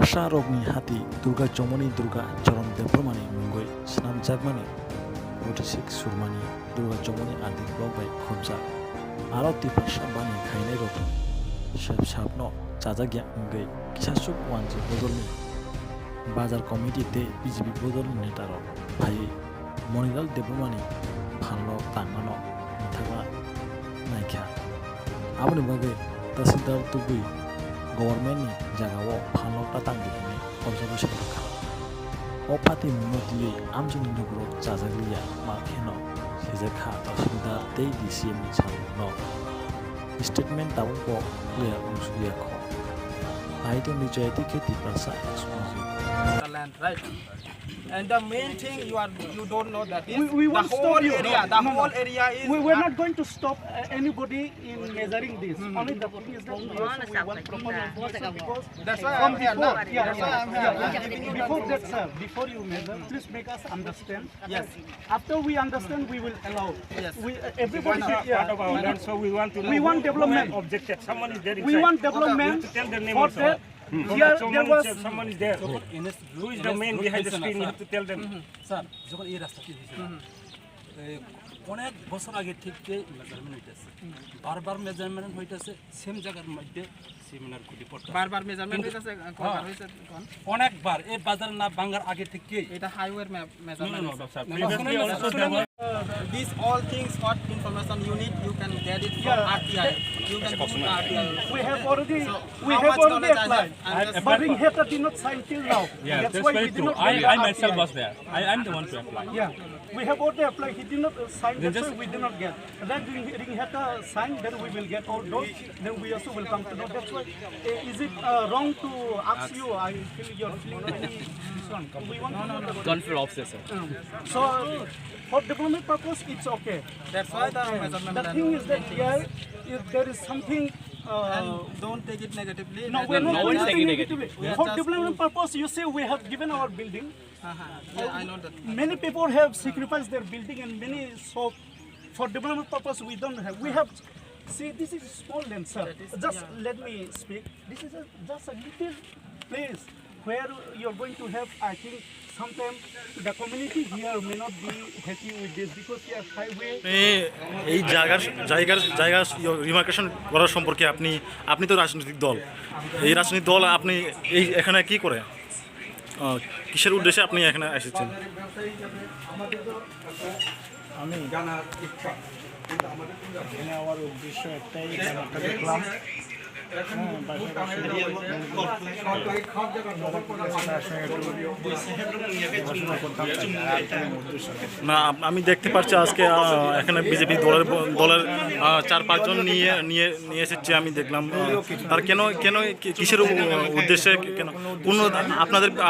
Tiprasa rokni hati Durga Jomoni Durga Jorom Depromani Mungoi Snam Jagmani 46 Surmani Durga Jomoni Adi Blogbai Khomsa Aro Tiprasa Bani Khaine rokni Shab Shabno Jajagya Mungoi Kisasuk Wanji Bodolni Bazar Committee Te BJP Bodolni Netaro Bhai Moniral Depromani phalnok tangmano Thaga Naikha Aboni Bagai Tasildar Tugui Government ni jagao phalnok ta tangdini observation rakha o pati munoti amjini nugro jajaglia makheno sejekha tasida tei dcm ni salno statement taun ko clear usuya kho aito ni jayati ke Tiprasa exclusive land, right? And the main thing you don't know that is we the won't whole stop you. area. The whole area is. We're not going to stop anybody in measuring this. Only the thing is that we want proper information because That's why from I'm here. before, No? That's why I'm here. before that, sir, before you measure, please make us understand. Yes. After we understand, we will allow. Yes. Everybody Part of our land, so we want to know We want who development. objected. Someone is there inside. We want development. You have to tell the name For also. that, here there was. Someone is there. Who is the man behind the screen? You have to tell them. Sir যখন এই রাস্তাটি হয়েছিল অনেক বছর আগে থেকে measurement হইতেছে বারবার মেজারমেন্ট হইতেছে সেম জায়গার মধ্যে সেমিনার খুঁটি পড়তে বারবার মেজারমেন্ট হইতাছে কবার হইছে কোন অনেকবার এই বাজার না ভাঙার আগে থেকে এটা হাইওয়ের measurement Previously also there was. These all things what information you need you can get it from RTI. You can go to RTI. We have already, So, we how have much already knowledge I applied. have? I'm just- But Ringheta did not sign till now. Yeah, that's that's why very we did true. not go to I myself RTI. was there. I'm the one to apply. Yeah, we have already applied. He did not sign. Then That's just- why we did not get. Then Ringheta signed. Then we will get all those. Then we also will come to know. That's why. Is it wrong to ask you? I feel you're feeling any concern. We want to know. Don't feel obsessed, sir. So, for development purpose, it's okay. That's why the measurement The plan thing was is that taken. here, if there is something. And don't take it negatively. No, we're not no going one's to taking take negative. negative. We are For just- development purpose, you say we have given our building. Yeah, I know that. Many people have sacrificed their building and many so for development purpose we don't have. We have, see, this is small land, sir. Just let me speak. This is just a little place where you're going to have, I think, sometimes the community here may not be happy with this because here highway. এই জায়গার রিমার্কেশন করার সম্পর্কে আপনি তো রাজনৈতিক দল এই রাজনৈতিক দল আপনি এই এখানে কি করে কিসের উদ্দেশ্যে আপনি এখানে এসেছেন আমি জানার ইচ্ছা এখানে আমার উদ্দেশ্য একটাই জানাটা দেখলাম না আমি দেখতে পাচ্ছি আজকে এখানে বিজেপি দলের 4-5 জন নিয়ে এসেছে আমি দেখলাম তার কেন কিসের উদ্দেশ্যে কেন কোনো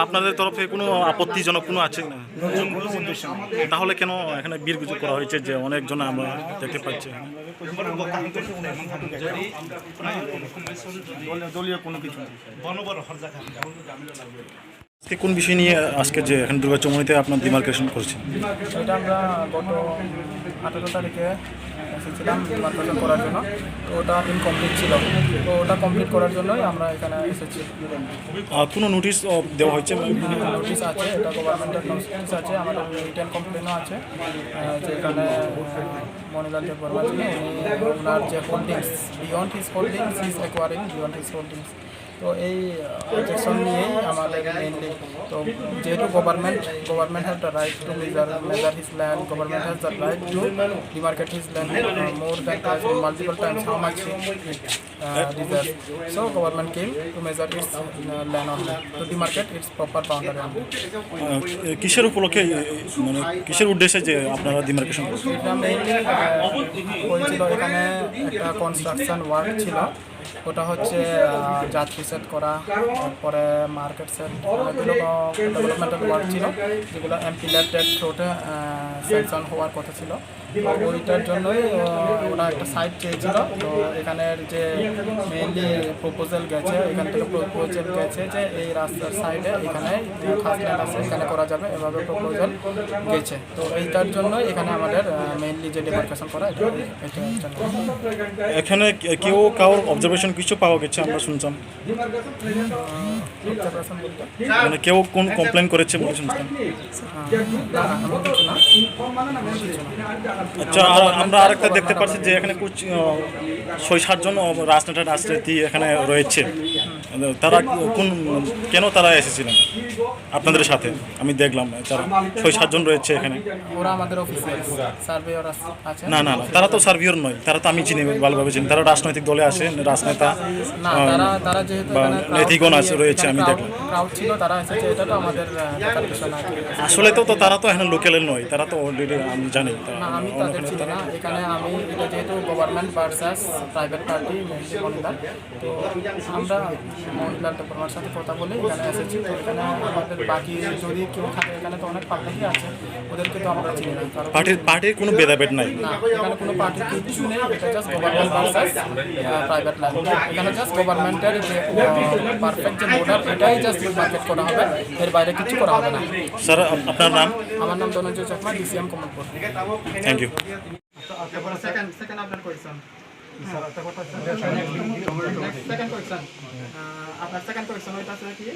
আপনাদের তরফ থেকে কোনো আপত্তিজনক কোনো আছে না তাহলে কেন এখানে বীরগুজু করা হয়েছে যে অনেকজন আমরা দেখতে পাচ্ছি দলীয় কোনো কিছু কোন বিষয় নিয়ে আজকে যে এখানে দুর্গা চৌমুহনীতে আপনার ডিমার্কেশন করছেন সেটা আমরা গত 18 তারিখে এসেছিলাম ডিমার্কেশন করার জন্য তো ওটা ইনকমপ্লিট ছিল তো ওটা কমপ্লিট করার জন্যই আমরা এখানে এসেছি কোনো নোটিশ দেওয়া হয়েছে নোটিশ আছে এটা গভর্নমেন্টের নোটিশ আছে আমাদের রিটেন কমপ্লেনও আছে যেখানে মনিলাল দেব বর্মা যিনি ওনার যে holdings beyond his holdings is acquiring beyond his holdings তো এই অবজেকশন নিয়েই আমাদের মেইনলি তো যেহেতু government has the right to measure his land government has the right two demarcate his land more than multiple Times how much deserves. So government came to measure its land only to demarcate its proper boundary only. কিসের উপলক্ষে মানে কিসের উদ্দেশ্যে যে আপনারা demarcation করছেন এটা mainly হয়েছিল এখানে একটা কনস্ট্রাকশন ওয়ার্ক ছিল ওটা হচ্ছে যাত্রী সেট করা তারপরে মার্কেট সেট অনেকগুলো ডেভেলপমেন্টাল ওয়ার্ক ছিল যেগুলো এমপিলেটেড থ্রুতে স্যাংশন হওয়ার কথা ছিল ওইটার জন্যই ওরা একটা সাইট চেয়েছিল তো এখানের যে মেইনলি প্রপোজাল গেছে, এখান থেকে প্রপোজাল গেছে যে এই রাস্তার সাইডে এখানে যে খাসল্যান্ড আছে এখানে করা যাবে, এভাবে প্রপোজাল গেছে। তো এইটার জন্য এখানে আমাদের মেইনলি যে ডিমার্কেশন করা এটা এখানে কেউ কারোর অবজারভেশন কিছু পাওয়া গেছে আমরা শুনছিলাম, মানে কেউ কোন কমপ্লেন করেছে বলে শুনছিলাম। আচ্ছা, আর আমরা আরেকটা দেখতে পাচ্ছি যে এখানে 6-7 জন রাজনীতি এখানে রয়েছে, তারা কেন তারা এসেছিলেন আপনাদের সাথে? আমি দেখলাম তারা 6-7 জন রয়েছে এখানে। ওরা আমাদের অফিসিয়াল সার্ভেয়ার আছে। না না না, তারা তো সার্ভেয়ার নয়, তারা তো আমি চিনি, ভালোভাবে চিনি, তারা রাজনৈতিক দলে আসে, রাজনেতা না, তারা যেহেতু নেতিগণ আছে রয়েছে, আমি দেখলাম ক্রাউড ছিল, তারা এসেছে, এটা তো আমাদের দেখার বিষয় না। আসলে তো তারা তো এখানে লোকালের নয়, তারা তো অলরেডি আমি জানি। না, আমি তাদের চিনি না। এখানে আমি এটা যেহেতু government versus private party mainly Manilal, তো আমরা মনিলাল টেম্পোরার সাথে কথা বলে এখানে এসেছি। তো এখানে আমাদের বাকি যদি কেউ থাকে এখানে তো অনেক পাবলিকই আছে, ওদেরকে তো আমরা চিনি না। পার্টির কোনো ভেদাভেদ নাই, না, এখানে কোনো পার্টির কিছু নেই, এটা just government versus private land. এখানে জাস্ট গভর্নমেন্টের যে পারফেক্ট যে বর্ডার এটাই জাস্ট মার্কেট করা হবে, এর বাইরে কিছু করা হবে না। স্যার আপনার নাম? আমার নাম Dhananjay Chakma, DCM Kamalpur. Thank you. Second আপনার question. Second question. আপনার সেকেন্ড কোয়েশ্চন ওইটা আছে কি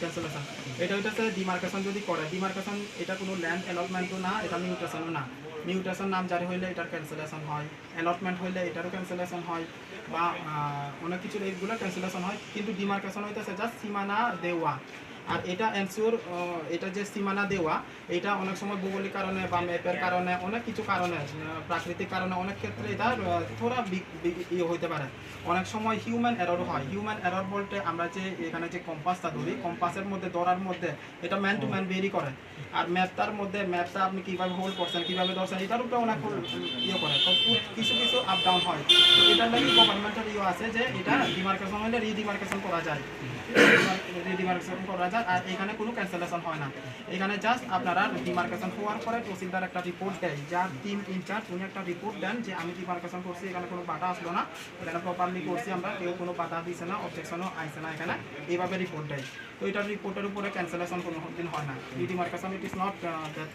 ক্যান্সেলেশন। এটা হইতাছে ডিমার্কেশন যদি করে, ডিমার্কেশন এটা কোনো ল্যান্ড অ্যালটমেন্টও না, এটা মিউটেশনও না। মিউটেশন নাম জারি হইলে এটার ক্যান্সেলেশন হয়, অ্যালটমেন্ট হইলে এটারও ক্যান্সেলেশন হয়, বা অনেক কিছু এইগুলো ক্যান্সেলেশন হয়। কিন্তু ডিমার্কেশন হইতেছে জাস্ট সীমানা দেওয়া। আর এটা এনশিওর, এটা যে সীমানা দেওয়া এটা অনেক সময় ভৌগোলিক কারণে বা ম্যাপের কারণে অনেক কিছু কারণে, প্রাকৃতিক কারণে অনেক ক্ষেত্রে এটা থোড়া ইয়ে হইতে পারে। অনেক সময় হিউম্যান এরর হয়। হিউম্যান এরর বলতে আমরা যে এখানে যে কম্পাসটা ধরি, কম্পাসের মধ্যে ধরার মধ্যে এটা ম্যান টু ম্যান ভেরি করে। আর ম্যাপটার মধ্যে ম্যাপটা আপনি কীভাবে হোল্ড করছেন, কীভাবে ধরছেন, এটার উপরে অনেক ইয়ে করে। তো কিছু কিছু আপ ডাউন হয়। তো এটার লাগে গভর্নমেন্টের ইয়ে আছে যে এটা ডিমার্কেশন হলে রিডিমার্কেশন করা যায়, রিডিমার্কেশন করা যায়। আর এখানে কোনো ক্যান্সেলেশন হয় না। এখানে জাস্ট আপনারা ডিমার্কেশন হওয়ার পরে তহসিলদার একটা রিপোর্ট দেয়, যার টিম ইনচার্জ উনি একটা রিপোর্ট দেন যে আমি ডিমার্কেশন করছি, এখানে কোনো বাধা আসলো না, এখানে প্রপারলি করছি আমরা, কেউ কোনো বাধা দিছে না, অবজেকশনও আইছে না, এখানে এইভাবে রিপোর্ট দেয়। তো এটার রিপোর্টের উপরে ক্যান্সেলেশন কোনো দিন হয় না। Demarcation it is not that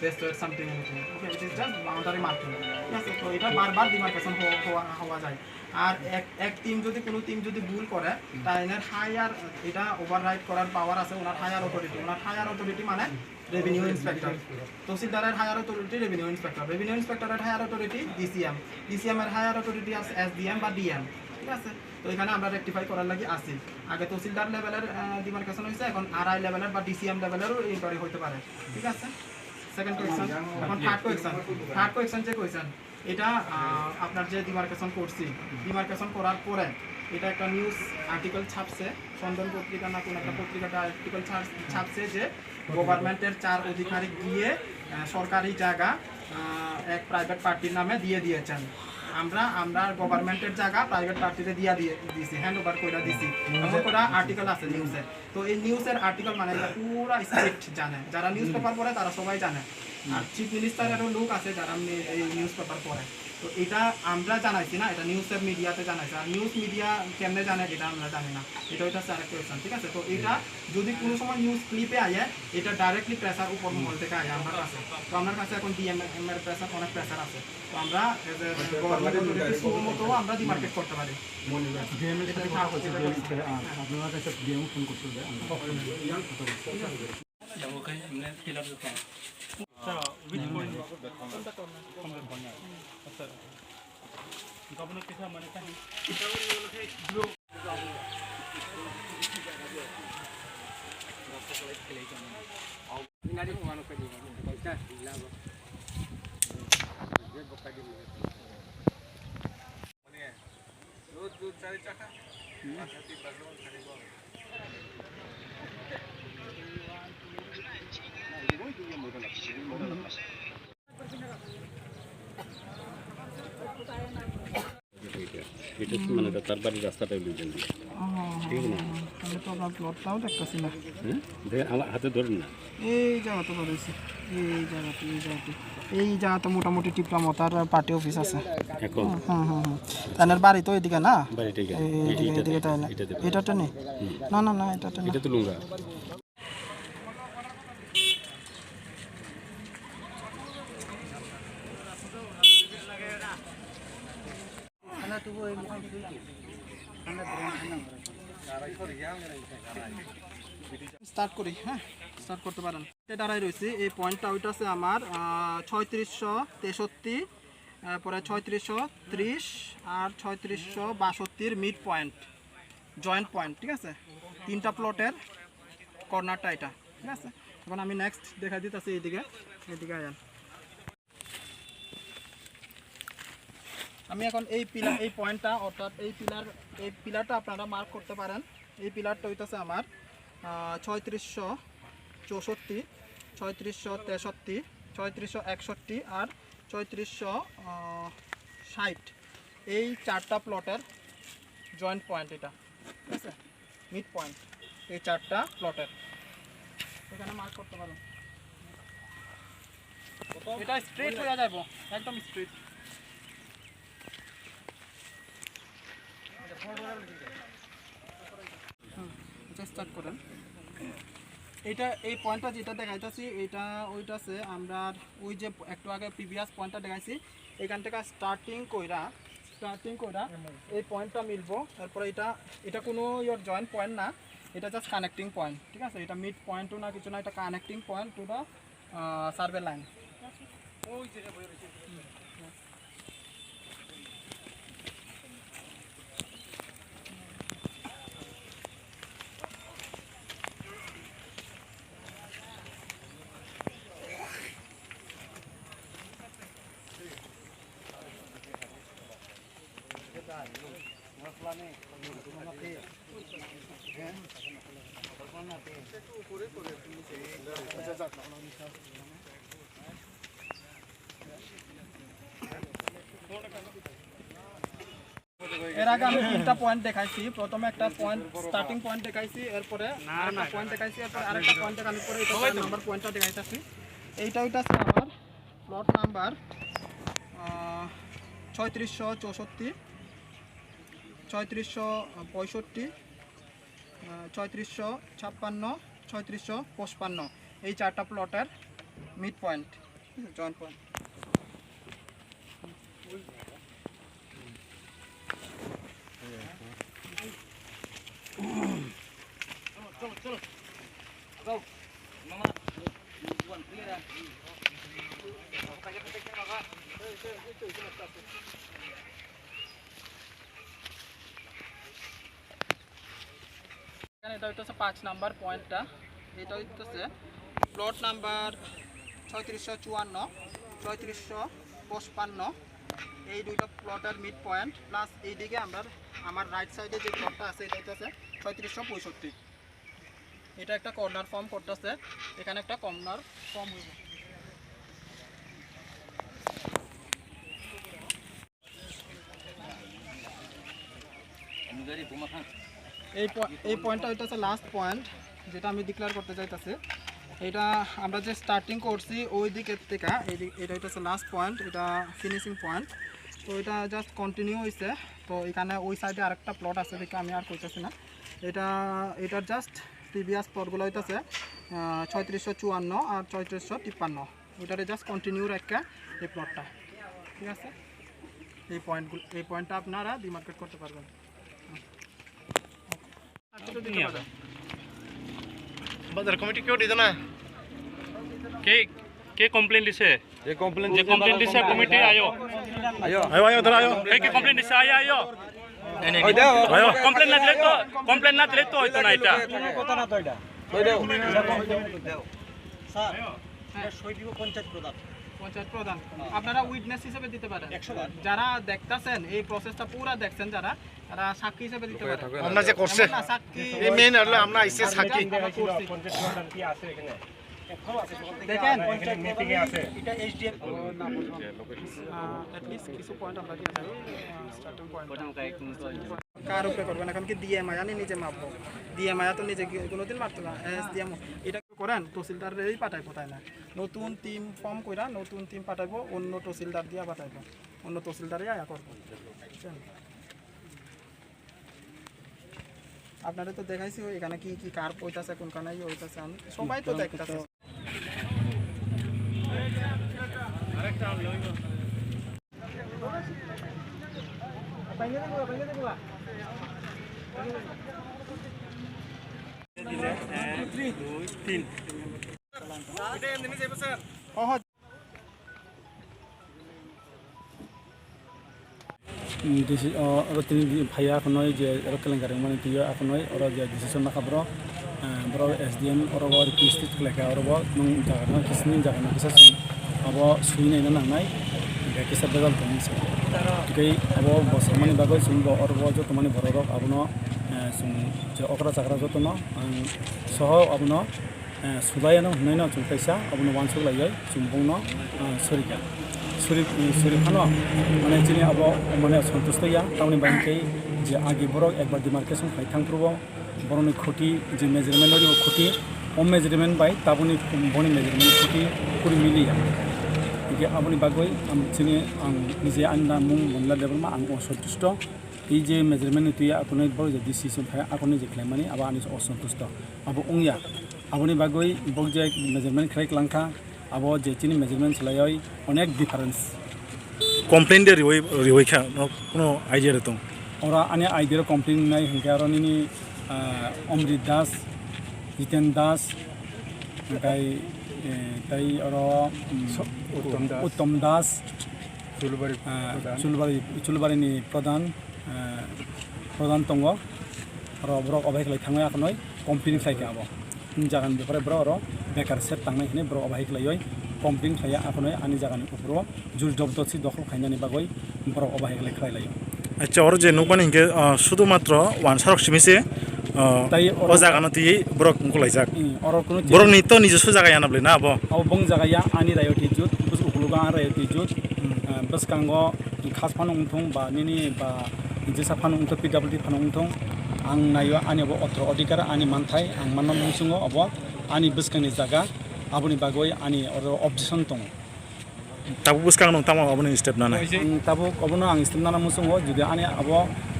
best something, okay, it is just boundary marking, ঠিক আছে। তো এটা বারবার ডিমার্কেশন হওয়া যায়। আর এক টিম যদি কোনো টিম যদি ভুল করে, তাইনের হায়ার এটা ওভাররাইড করার পাওয়ার আছে ওনার হায়ার অথরিটি। ওনার হায়ার অথরিটি মানে রেভিনিউ ইন্সপেক্টর। তহসিলদারের higher authority revenue inspector, revenue ইন্সপেক্টরের হায়ার অথরিটি ডিসিএম, ডিসিএমের হায়ার অথরিটি আছে এসডিএম বা ডিএম, ঠিক আছে। তো এখানে আমরা রেকটিফাই করার লাগি আসি। আগে তহসিলদার লেভেলের ডিমার্কেশন হয়েছে, এখন আরআই লেভেলের বা ডিসিএম লেভেলেরও ইনকোয়ারি হতে পারে, ঠিক আছে। Second question. এখন থার্ড কোয়েশ্চন যে কোয়েশ্চন, এটা আপনার যে ডিমার্কেশন করছি, ডিমার্কেশন করার পরে এটা একটা নিউজ আর্টিকেল ছাপছে, সন্ধান পত্রিকা না কোন একটা পত্রিকাটা আর্টিকেল ছাপছে যে গভর্নমেন্টের 4 অধিকারী গিয়ে সরকারি জায়গা এক প্রাইভেট পার্টির নামে দিয়ে দিয়েছেন। আমরা গভর্নমেন্টের জায়গা প্রাইভেট পার্টিতে দিয়েছি, হ্যান্ড ওভার করে দিছি, এমন করে আর্টিকেল আছে নিউজে। তো এই নিউজের আর্টিকেল মানে এটা পুরা স্ট্রিক্ট জানে, যারা নিউজ পেপার পড়ে তারা সবাই জানে। আর চিফ মিনিস্টারেরও লোক আছে যারা এই নিউজ পেপার পড়ে। তো এটা আমরা জানাইছি না, এটা নিউজের মিডিয়াতে জানাইছে। আর নিউজ মিডিয়া কেমনে জানে এটা আমরা জানি না, এটা হচ্ছে আরেক কোয়েশ্চন, ঠিক আছে। তো এটা যদি কোনো সময় নিউজ ক্লিপে আয়ে, এটা ডাইরেক্টলি প্রেসার উপর মহল থেকে আয় আমার কাছে। তো আমার কাছে এখন ডিএম এর প্রেসার, অনেক প্রেসার আছে। তো আমরা গভর্নমেন্ট অথরিটি সুমতো আমরা ডিমার্কেট করতে পারি। এটা মানে তার বাড়ির রাস্তাটা বুঝলেন, ঠিক না? আমি তো আপনার প্লটটাও দেখতেছি না। হ্যাঁ, আমার হাতে ধরেন না, এই জায়গাটা ধরেছি, এই জায়গাতে এই জায়গাতে মোটামুটি টিপরা মতার পার্টি অফিস আছে। এখন তাদের বাড়ি তো এদিকে না, বাড়িটা এদিকে তাই না, এটাতে নেই, না না না এটাতে না। এটা তো লুঙ্গা। স্টার্ট করি, হ্যাঁ স্টার্ট করতে পারেন। দাঁড়াই রয়েছে এই পয়েন্টটা, ওইটা আছে আমার 3663, পরে 3630 আর 3662 মিড পয়েন্ট, জয়েন্ট পয়েন্ট, ঠিক আছে। 3টা প্লটের কর্নারটা এটা, ঠিক আছে। এখন আমি নেক্সট দেখা দিতেছি এইদিকে, এইদিকে আয়ান। আমি এখন এই পিলার, এই পয়েন্টটা অর্থাৎ এই পিলারটা আপনারা মার্ক করতে পারেন। এই পিলারটা হইতেছে আমার 3664, 3663, 3661 আর 3660, এই 4টা প্লটের জয়েন্ট পয়েন্ট এটা, ঠিক আছে, মিড পয়েন্ট এই 4টা প্লটের, এখানে মার্ক করতে পারেন। এটা স্ট্রেট হয়ে যাবো, একদম স্ট্রেট। স্টার্ট করেন। এইটা এই পয়েন্টটা যেটা দেখাইতেছি এটা ওইটাছে আমরা ওই যে একটু আগে প্রিভিয়াস পয়েন্টটা দেখাইছি, এখান থেকে স্টার্টিং কইরা এই পয়েন্টটা মিলবো। তারপরে এটা কোনো ইয়োর জয়েন্ট পয়েন্ট না, এটা জাস্ট কানেক্টিং পয়েন্ট, ঠিক আছে। এটা মিড পয়েন্টও না, কিছু না, এটা connecting point to the survey line. এর আগে আমি 3টা পয়েন্ট দেখাইছি। প্রথমে একটা পয়েন্ট স্টার্টিং পয়েন্ট দেখাইছি, এরপরে আরেকটা পয়েন্ট দেখাইছি, এরপরে আরেকটা পয়েন্ট দেখানোর পরে এটা নাম্বার পয়েন্টটা দেখাইতাছি। এইটা হইতাছে আমার প্লট নাম্বার 3664, 3665, 3656, 3655, এই 4টা প্লটের মিড পয়েন্ট, জয়েন্ট পয়েন্ট। এটা হইতেছে 5 নাম্বার পয়েন্টটা, এটা হইতেছে প্লট নাম্বার 3654, 3655, এই দুইটা প্লটের মিড পয়েন্ট প্লাস এইদিকে আমার রাইট সাইডে যে প্লটটা আছে এটা হইতেছে 3665। এটা একটা কর্নার ফর্ম করতেছে, এখানে একটা কর্নার ফর্ম হইবে। এই পয়েন্টটা হইতেছে লাস্ট পয়েন্ট যেটা আমি ডিক্লেয়ার করতে চাইতেছি। এটা আমরা যে স্টার্টিং করছি ওই দিকের থেকে এটা হইতেছে লাস্ট পয়েন্ট, এটা ফিনিশিং পয়েন্ট। তো এটা জাস্ট কন্টিনিউ হয়েছে। তো এখানে ওই সাইডে আরেকটা প্লট আছে দেখে আমি আর কইতেছি না। এটার জাস্ট প্রিভিয়াস প্লটগুলো হইতেছে 3654 আর 3653, ওইটারে জাস্ট কন্টিনিউ রেখে এই প্লটটা, ঠিক আছে। এই পয়েন্টটা আপনারা ডিমার্কেট করতে পারবেন। বাজার কমিটি কেউ দিত না, কে কমপ্লেন দিছে? যে কমপ্লেন দিছে কমিটি আয়ো ধরা আয়ো, কে কমপ্লেন দিছে আয়ো কমপ্লেন না দিলে তো হইতো না এটা। কথা না তো এটা পঞ্চায়েত প্রধান আপনারা উইটনেস হিসেবে দিতে পারেন। যারা দেখতেছেন এই প্রসেসটা পুরো দেখছেন, যারা তারা সাক্ষী হিসেবে দিতে পারেন। আমরা যে করছে এই মেইন হলো আমরা আইছে সাক্ষী। দেখেন মিটিং এ আছে এটা এইচডিএফ at least কিছু পয়েন্ট আমরা দিয়ে দেব। স্টার্টিং পয়েন্ট কার উপরে করবেন এখন কি দিয়ে মায়া নিজে মাপবো, দিয়ে মায়া তো নিজে কোনোদিন মারতো না, এস দিয়ে এটা করেন তহসিলদারেরই পাঠাইবো তাই না নতুন টিম ফর্ম কইরা নতুন টিম পাঠাইবো অন্য তহসিলদার দিয়া পাঠাইবো অন্য তহসিলদারই আয়া করবো বুঝছেন আপনারা তো দেখাইছি এখানে কি কি কার হইতাছে কোনখানে হইতাছে আমি সবাই তো দেখতাছে তিনি ভাইয়া এখন যে কেলেঙ্কারি মানে তুই এখন ওরা যে ডিসিশন না খাবো বড় SDM ওরা কিস্তি লেখা ওরা নং জায়গা কিসনি জায়গা কিসা আবো সুই নাই না নাंनाय কিসা বেজাল দंसै गई अब बसमानि बागै सुंबो अरबो जो तमानि बररक आबनो सुं जे अकरा चाकरा जो तनो सह आबनो सुलायनो हनैनो जों पैसा आबनो वानसुक लायै सुंबंनो सरिका सरिखानो माने जिनि अब माने सन्तुष्टया टाउनि बांकै जे आगे बरक एकबार डिमार्केशन फाइथांफ्रबो बरनि खुटी जे मेजारमेन्ट रि खुटी अम मेजारमेन्ट बाय ताबुनि बनि मेजारमेन्ट खुटी पुरि मिलिया कि आपनी बागै जोंनि आं निजे आंनि मुं मोनला देबा आं असन्तुष्ट এই যে মেজারমেন্ট তুই আপনি বড় যে ডিসিশন ফাই আপনি যে খাইমানি আবা আনি असन्तुष्ट আবো উংয়া আপনি বাগৈ বক যে মেজারমেন্ট খাই লাংখা আবো যে চিনি মেজারমেন্ট চলাই অনেক ডিফারেন্স কমপ্লেইন দে রিওইখা কোনো আইডিয়া দं ওরা আনি আইডিয়া কমপ্লেইন নাই হংকে আর নিনি অমৃত দাস জিতেন দাস তাই আর उत्तम दास चुलबारिनि प्रधान दङ आरो ब्रक अबायखलाय थाङो आखनै कमप्लेन खायखा आबो जागान बेफोर ब्र आरो बेकार सेट थांनाय हिने ब्र अबायखलाय कमप्लेन खाया आखनै आनि जागानि उपरो जुल जबदस्ति दखल खायनानि बागै ब्र अबायखलाय खायलायो আচ্ছা ওর যে নৌবানি হিংকে শুধুমাত্র ওয়ান সারক সিমিছে তাই ও জায়গানো তুই ব্রক মুখলাইজাক ব্রক নিত নিজস্ব জায়গায় আনাবলে না আবো বং জায়গায়া আনি রায়টি জুত বুস উকুলুগা রায়টি জুত বসকাঙ্গ খাস ফানো उंथं बा निनि बा जेसा फानो उंथं PWD फानो उंथं आं नायो आनि अब अत्र अधिकार आनि मानथाय आं माननाम मुंसुङो अब आनि बसकांनि जागा आबुनि बागै आनि अर अबजेक्शन दङ ताबु बसकांग नं तामा आबुनि स्टेप नाना ताबु अबनो आं स्टेप नाना मुंसुङो जुदि आनि अब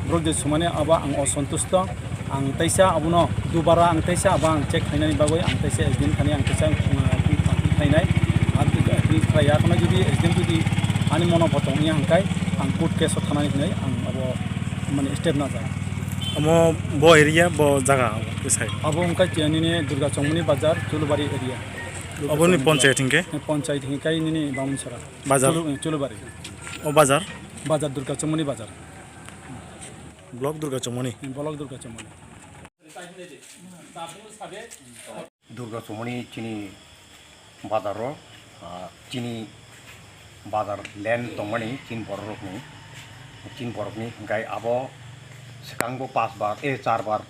ब्रक जे सुमाने अब आं असन्तुष्ट आं तैसा अबनो दुबारा आं तैसा अब आं चेक खायनानि बागै आं तैसा एसडिएम खानि आं तैसा खायनाय आं खाया खना जुदि एसडिएम जुदि आनि मन फटं नि हांखाय आं कोर्ट केस थानानै होनाय आं अब माने स्टेप ना जाय अमो बो एरिया बो जागा किसाय अब उनका चेनिनि दुर्गा चौमुनि बाजार चुलबारी एरिया अबनि पंचायत हिंकाय निनि बामुनसरा बाजार चुलबारी ओ बाजार दुर्गा चौमुनि बाजार ब्लक दुर्गा चौमुनि दुर्गा चौमुनि चिनी बाजारो चिनी बाजार लैंड दंमनि चीन बरफनि गाय अब सिगांबो 4 बार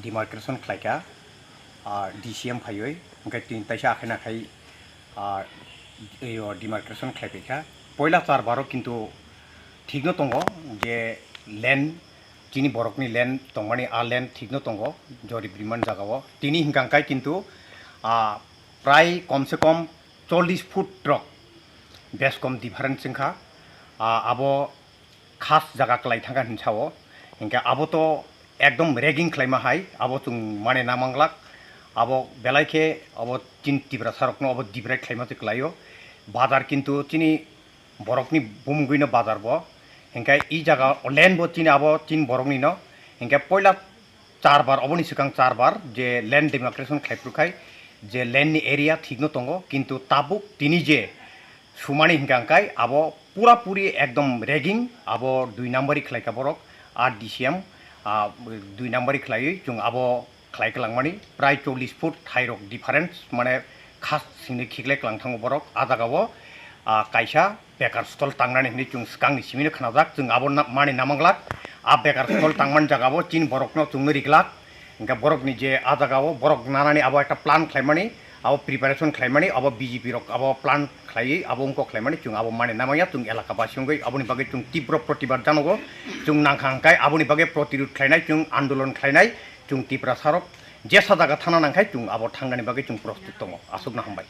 डिमार्केशन खायखा DCM फायै ओंखाय तीन तैसा आखायना खाय डिमार्केशन खायफैखा पयला 4 बारो किन्तु ठीकनो दङ जे लैंड चीनी बरफनि लैंड दंमनि लैंड ठीकनो दङ जरि ब्रिमान जागाव तिनि हिंगांखाय किन्तु प्राय कम से कम 40 फुट ट्रक बेस कम डिफारेंस जोंखा अब खास जगह क्लाय थांगा हिंसाव इनका अब तो एकदम रेगिंग क्लाइमा हाय अब तुम माने नामांगलाक अब बेलायखे अब चिन तिप्रासा रकनो अब दिब्राय क्लाइमा क्लायो बाजार किन्तु चिनी बरफनि बुमगुइनो बाजार बो इनका ई जगह लैंड बो चिन अब चिन बरफनि न इनका पयला 4 बार अबनि सिगां 4 बार जे लैंड डिमार्केशन खायफ्रुखाय जे लैंड नि एरिया ठीकनो दङ किन्तु ताबुक तिनि जे सुमानि हिंगांखाय अब पूरा पूरी एकदम रेगिंग अब 2 नम्बरी खलायका बरक DCM 2 नम्बरी खलायै जों अब खलायखलांमानि प्राय 40 फुट थाइरक डिफारेंस माने खास सिंनि खिगलायखलां थाङो बरक आजागाव कायसा बेकार स्टल तांनानै हिनि जों सिगांनि सिमिनो खोनाजाक जों अब माने नामांगलाक बेकार स्टल तांमान जागाव चिन बरकनो जोंनो रिगलाक इनका बरकनि जे आजागाव बरक नानानै अब एकटा प्लान खलायमानि अब प्रिपारेशन खलायमानि अब BJP रक अब प्लान खलायै अब उनको खलायमानि जों अब माने नामाया जों एलाका बासिंगै अबनि बागै जों तीव्र प्रतिबाद जानांगौ जों नांखांखाय अबनि बागै प्रतिरोध खलायनाय जों आन्दोलन खलायनाय जों तिप्रासा रक जे साजागा थाना नांखाय जों आबाद थांनायनि बागै जों प्रस्तुत दङ आसुगना हामबाय